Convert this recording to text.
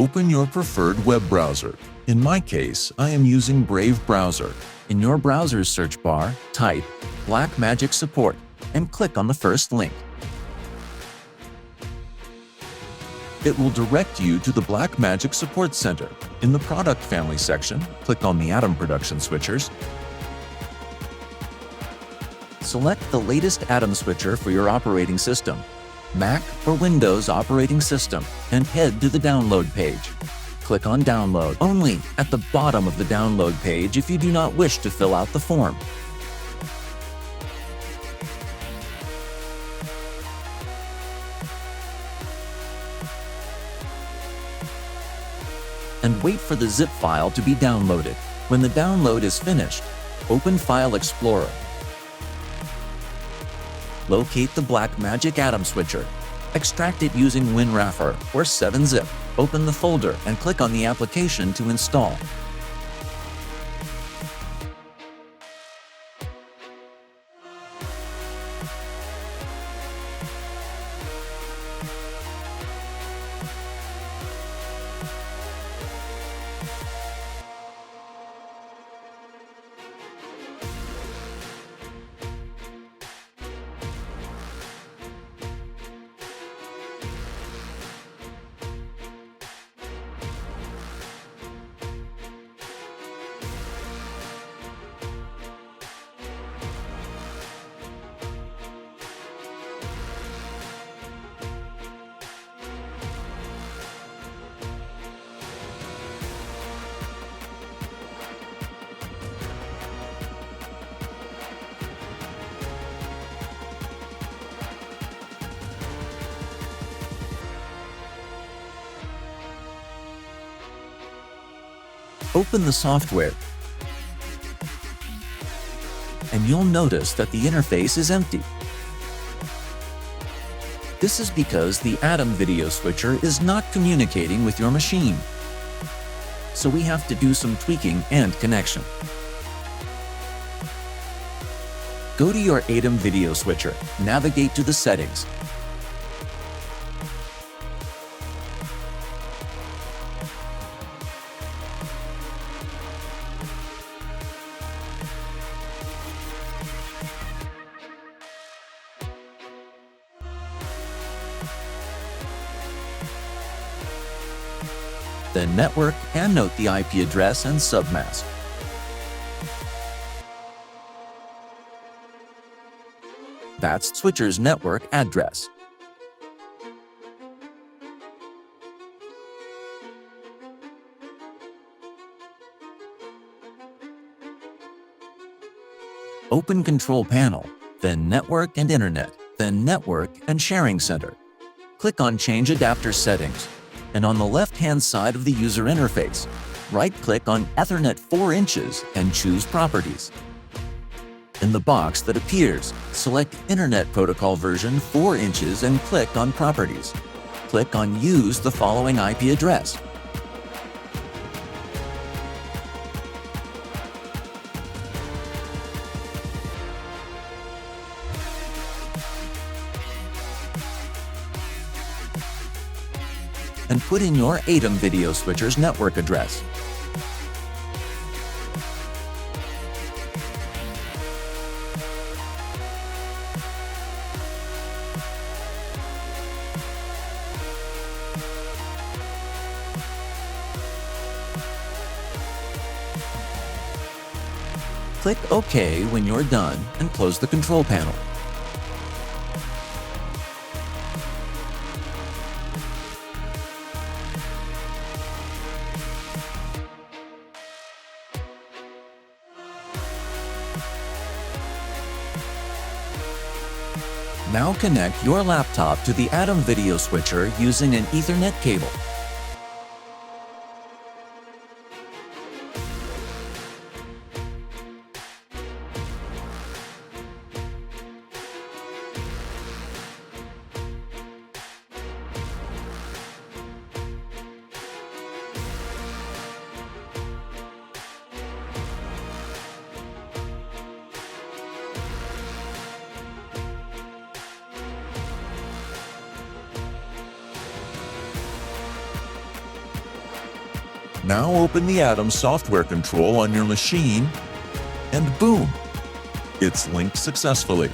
Open your preferred web browser. In my case, I am using Brave browser. In your browser's search bar, type BLACKMAGIC Support and click on the first link. It will direct you to the BLACKMAGIC Support Center. In the Product Family section, click on the Atem production switchers. Select the latest Atem switcher for your operating system, Mac or Windows operating system, and head to the download page. Click on Download only at the bottom of the download page if you do not wish to fill out the form. And wait for the zip file to be downloaded. When the download is finished, open File Explorer. Locate the BLACKMAGIC Atem switcher. Extract it using WinRAR or 7-zip. Open the folder and click on the application to install. Open the software, and you'll notice that the interface is empty. This is because the Atem video switcher is not communicating with your machine. So we have to do some tweaking and connection. Go to your Atem video switcher, navigate to the settings. Then network and note the IP address and submask. That's switcher's network address. Open Control Panel, then Network and Internet, then Network and Sharing Center. Click on Change Adapter Settings, and on the left-hand side of the user interface, right-click on Ethernet 4 inches and choose Properties. In the box that appears, select Internet Protocol version 4 inches and click on Properties. Click on Use the following IP address. And put in your Atem video switcher's network address. Click OK when you're done and close the control panel. Now connect your laptop to the Atem video switcher using an Ethernet cable. Now open the Atem software control on your machine, and boom! It's linked successfully.